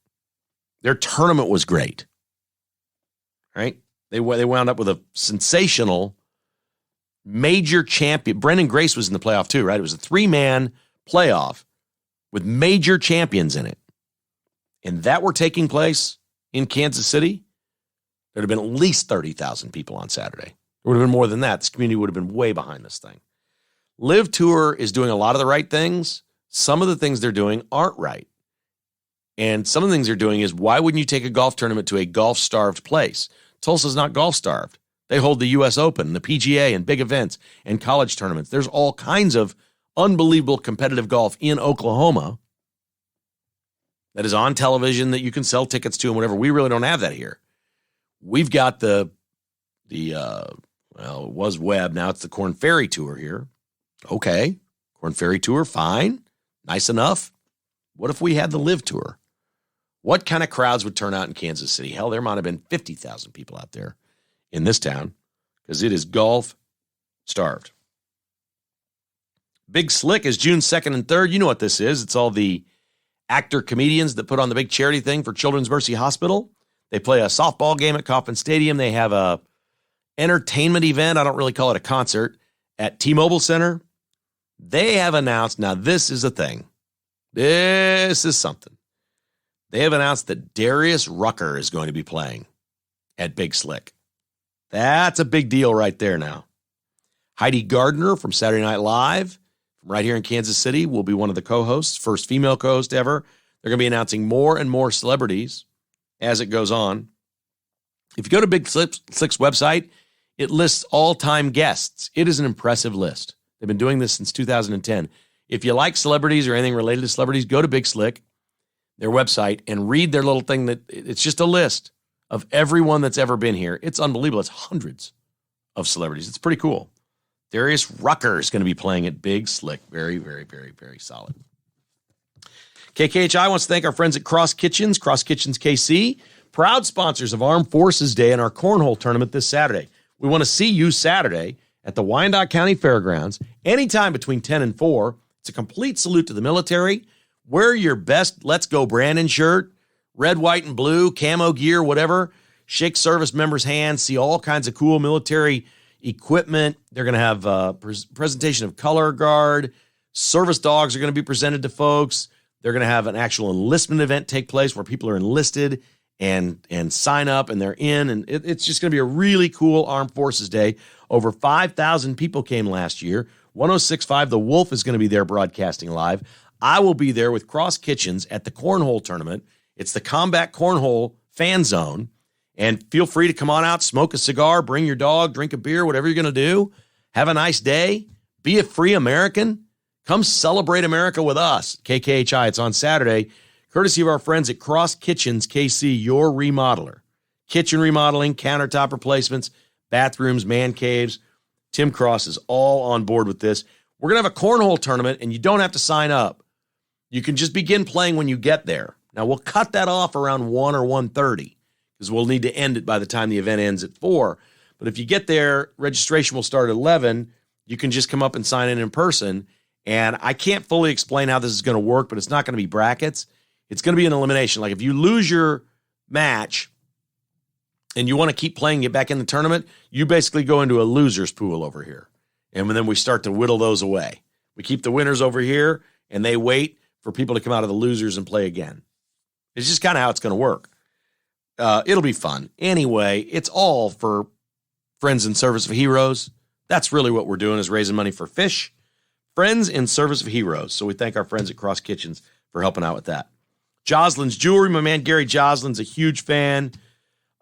S2: Their tournament was great. Right? They wound up with a sensational major champion. Brendan Grace was in the playoff too, right? It was a 3-man playoff with major champions in it. And that were taking place in Kansas City, there'd have been at least 30,000 people on Saturday. There would have been more than that. This community would have been way behind this thing. LIV Tour is doing a lot of the right things. Some of the things they're doing aren't right. And some of the things they're doing is, why wouldn't you take a golf tournament to a golf-starved place? Tulsa's not golf-starved. They hold the U.S. Open, the PGA, and big events, and college tournaments. There's all kinds of unbelievable competitive golf in Oklahoma that is on television that you can sell tickets to and whatever. We really don't have that here. We've got it was Webb. Now it's the Korn Ferry Tour here. Okay. Korn Ferry Tour, fine. Nice enough. What if we had the LIV Tour? What kind of crowds would turn out in Kansas City? Hell, there might have been 50,000 people out there in this town because it is golf starved. Big Slick is June 2nd and 3rd. You know what this is. It's all the actor comedians that put on the big charity thing for Children's Mercy Hospital. They play a softball game at Kauffman Stadium. They have a entertainment event. I don't really call it a concert at T-Mobile Center. They have announced, now this is a thing. This is something. They have announced that Darius Rucker is going to be playing at Big Slick. That's a big deal right there now. Heidi Gardner from Saturday Night Live, from right here in Kansas City, will be one of the co-hosts, first female co-host ever. They're going to be announcing more and more celebrities as it goes on. If you go to Big Slick's website, it lists all-time guests. It is an impressive list. They've been doing this since 2010. If you like celebrities or anything related to celebrities, go to Big Slick, their website, and read their little thing. That it's just a list of everyone that's ever been here. It's unbelievable. It's hundreds of celebrities. It's pretty cool. Darius Rucker is going to be playing it big, slick. Very, very, very, very solid. KKHI wants to thank our friends at Cross Kitchens KC, proud sponsors of Armed Forces Day and our cornhole tournament this Saturday. We want to see you Saturday at the Wyandotte County Fairgrounds, anytime between 10 and 4. It's a complete salute to the military. Wear your best Let's Go Brandon shirt, red, white, and blue, camo gear, whatever. Shake service members' hands, see all kinds of cool military equipment. They're going to have a presentation of color guard. Service dogs are going to be presented to folks. They're going to have an actual enlistment event take place where people are enlisted and sign up, and they're in. And it's just going to be a really cool Armed Forces Day. Over 5,000 people came last year. 106.5 The Wolf is going to be there broadcasting live. I will be there with Cross Kitchens at the Cornhole Tournament. It's the Combat Cornhole Fan Zone. And feel free to come on out, smoke a cigar, bring your dog, drink a beer, whatever you're going to do. Have a nice day. Be a free American. Come celebrate America with us. KKHI, it's on Saturday, courtesy of our friends at Cross Kitchens KC, your remodeler. Kitchen remodeling, countertop replacements, bathrooms, man caves. Tim Cross is all on board with this. We're going to have a cornhole tournament, and you don't have to sign up. You can just begin playing when you get there. Now, we'll cut that off around 1 or 1:30 because we'll need to end it by the time the event ends at 4. But if you get there, registration will start at 11. You can just come up and sign in person. And I can't fully explain how this is going to work, but it's not going to be brackets. It's going to be an elimination. Like if you lose your match and you want to keep playing, get back in the tournament, you basically go into a loser's pool over here. And then we start to whittle those away. We keep the winners over here, and they wait for people to come out of the losers and play again. It's just kind of how it's going to work. It'll be fun. Anyway, it's all for Friends in Service of Heroes. That's really what we're doing, is raising money for fish. Friends in Service of Heroes. So we thank our friends at Cross Kitchens for helping out with that. Joslin's Jewelry. My man Gary Joslin's a huge fan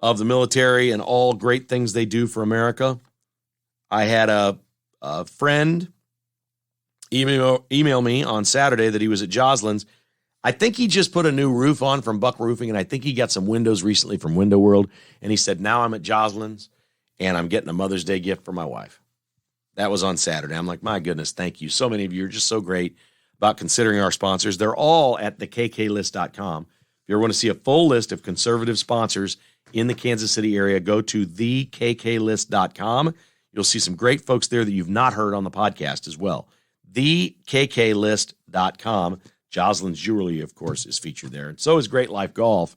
S2: of the military and all great things they do for America. I had a friend email me on Saturday that he was at Joslin's. I think he just put a new roof on from Buck Roofing, and I think he got some windows recently from Window World. And he said, now I'm at Joslin's, and I'm getting a Mother's Day gift for my wife. That was on Saturday. I'm like, my goodness, thank you. So many of you are just so great about considering our sponsors. They're all at thekklist.com. If you ever want to see a full list of conservative sponsors in the Kansas City area, go to thekklist.com. You'll see some great folks there that you've not heard on the podcast as well. Thekklist.com. Joslin's Jewelry, of course, is featured there. And so is Great Life Golf,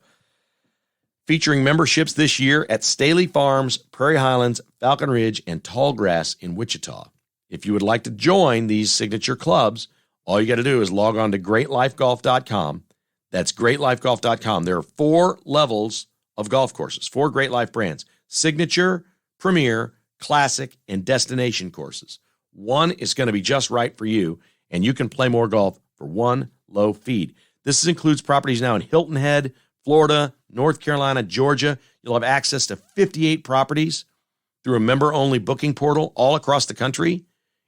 S2: featuring memberships this year at Staley Farms, Prairie Highlands, Falcon Ridge, and Tallgrass in Wichita. If you would like to join these signature clubs, all you got to do is log on to greatlifegolf.com. That's greatlifegolf.com. There are 4 levels of golf courses, 4 Great Life brands: Signature, Premier, Classic, and Destination courses. One is going to be just right for you, and you can play more golf for one low fee. This includes properties now in Hilton Head, Florida, North Carolina, Georgia. You'll have access to 58 properties through a member-only booking portal all across the country.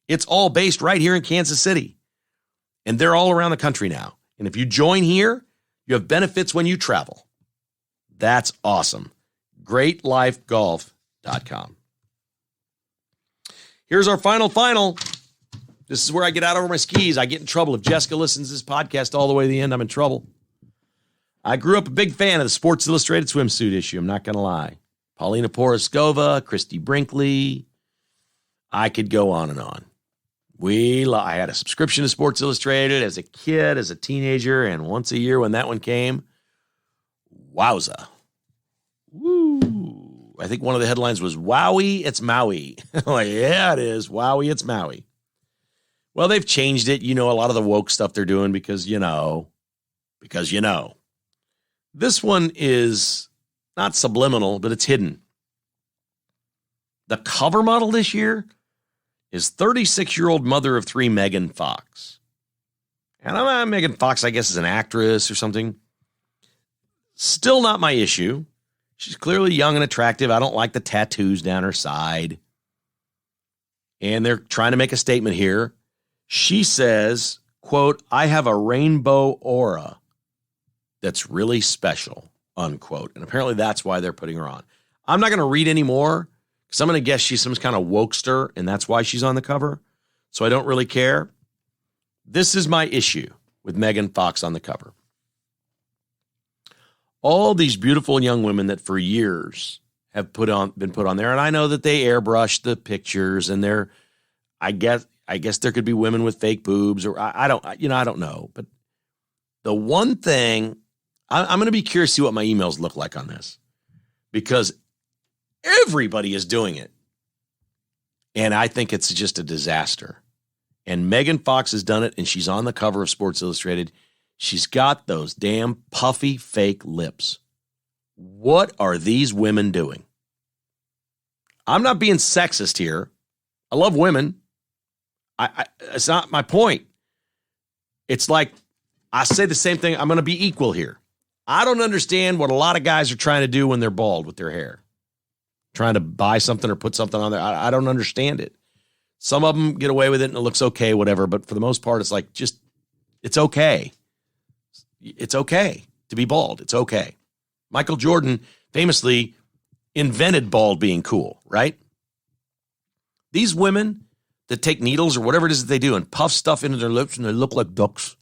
S2: It's all based right here in Kansas City, and they're all around the country now. And if you join here, you have benefits when you travel. That's awesome. GreatLifeGolf.com. Here's our final. This is where I get out over my skis. I get in trouble. If Jessica listens to this podcast all the way to the end, I'm in trouble. I grew up a big fan of the Sports Illustrated swimsuit issue. I'm not going to lie. Paulina Poroskova, Christy Brinkley. I could go on and on. I had a subscription to Sports Illustrated as a kid, as a teenager, and once a year when that one came, wowza. Woo. I think one of the headlines was, Wowie, it's Maui. I'm like, yeah, it is. Wowie, it's Maui. Well, they've changed it. You know, a lot of the woke stuff they're doing because you know. This one is not subliminal, but it's hidden. The cover model this year is 36-year-old mother of 3, Megan Fox. And Megan Fox, I guess, is an actress or something. Still not my issue. She's clearly young and attractive. I don't like the tattoos down her side. And they're trying to make a statement here. She says, quote, I have a rainbow aura that's really special, unquote. And apparently that's why they're putting her on. I'm not going to read any more Because I'm going to guess she's some kind of wokester, and that's why she's on the cover. So I don't really care. This is my issue with Megan Fox on the cover. All these beautiful young women that for years have been put on there, and I know that they airbrush the pictures, and I guess there could be women with fake boobs, or I don't know. But the one thing, I'm going to be curious to see what my emails look like on this, because everybody is doing it, and I think it's just a disaster. And Megan Fox has done it, and she's on the cover of Sports Illustrated. She's got those damn puffy fake lips. What are these women doing? I'm not being sexist here. I love women. It's not my point. It's like I say the same thing. I'm going to be equal here. I don't understand what a lot of guys are trying to do when they're bald with their hair. Trying to buy something or put something on there. I don't understand it. Some of them get away with it and it looks okay, whatever. But for the most part, it's like it's okay. It's okay to be bald. It's okay. Michael Jordan famously invented bald being cool, right? These women that take needles or whatever it is that they do and puff stuff into their lips and they look like ducks.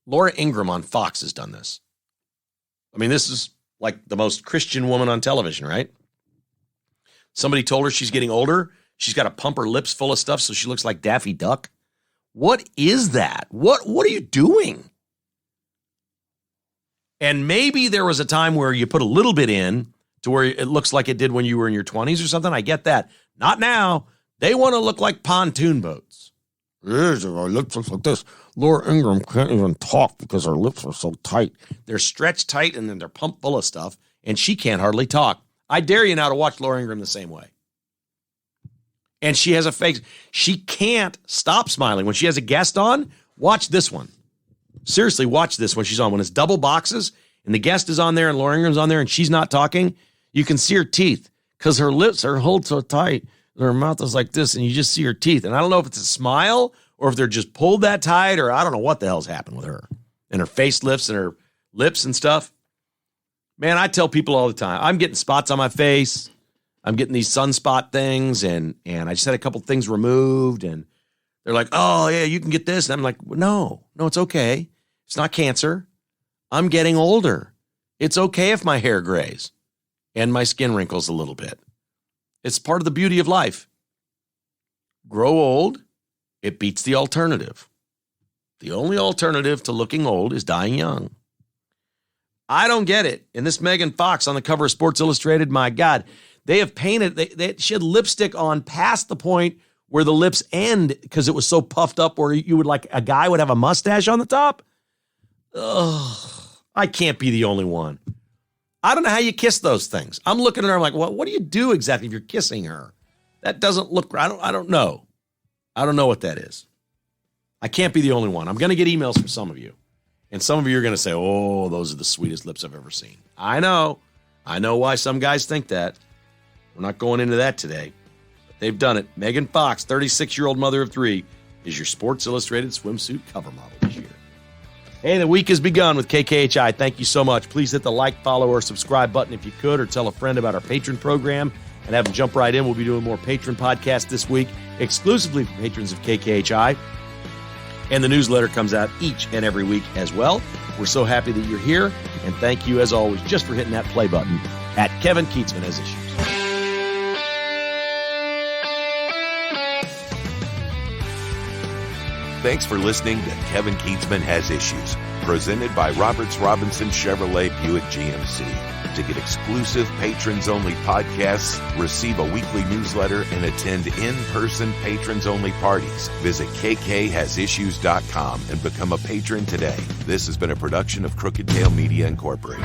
S2: Laura Ingraham on Fox has done this. I mean, this is like the most Christian woman on television, right? Somebody told her she's getting older. She's got to pump her lips full of stuff so she looks like Daffy Duck. What is that? What are you doing? And maybe there was a time where you put a little bit in to where it looks like it did when you were in your 20s or something. I get that. Not now. They want to look like pontoon boats. Her lips look like this. Laura Ingraham can't even talk because her lips are so tight. They're stretched tight and then they're pumped full of stuff, and she can't hardly talk. I dare you now to watch Laura Ingraham the same way. And she has a face. She can't stop smiling. When she has a guest on, watch this one. Seriously, watch this when she's on. When it's double boxes and the guest is on there and Laura Ingram's on there and she's not talking, you can see her teeth because her lips are held so tight. Her mouth is like this, and you just see her teeth. And I don't know if it's a smile or if they're just pulled that tight, or I don't know what the hell's happened with her. And her face lifts and her lips and stuff. Man, I tell people all the time, I'm getting spots on my face. I'm getting these sunspot things, and I just had a couple things removed, and they're like, oh, yeah, you can get this. And I'm like, no, it's okay. It's not cancer. I'm getting older. It's okay if my hair grays and my skin wrinkles a little bit. It's part of the beauty of life. Grow old, it beats the alternative. The only alternative to looking old is dying young. I don't get it. And this Megan Fox on the cover of Sports Illustrated, my God, they have painted, she had lipstick on past the point where the lips end because it was so puffed up where you would like a guy would have a mustache on the top. Ugh, I can't be the only one. I don't know how you kiss those things. I'm looking at her, I'm like, what do you do exactly if you're kissing her? That doesn't look, I don't know. I don't know what that is. I can't be the only one. I'm going to get emails from some of you. And some of you are going to say, oh, those are the sweetest lips I've ever seen. I know why some guys think that. We're not going into that today. But they've done it. Megan Fox, 36-year-old mother of three, is your Sports Illustrated swimsuit cover model this year. Hey, the week has begun with KKHI. Thank you so much. Please hit the like, follow, or subscribe button if you could, or tell a friend about our patron program and have them jump right in. We'll be doing more patron podcasts this week, exclusively for patrons of KKHI. And the newsletter comes out each and every week as well. We're so happy that you're here. And thank you, as always, just for hitting that play button at Kevin Kietzman Has Issues.
S1: Thanks for listening to Kevin Kietzman Has Issues, presented by Roberts Robinson Chevrolet Buick GMC. To get exclusive patrons-only podcasts, receive a weekly newsletter, and attend in-person patrons-only parties, visit kkhasissues.com and become a patron today. This has been a production of Crooked Tail Media Incorporated.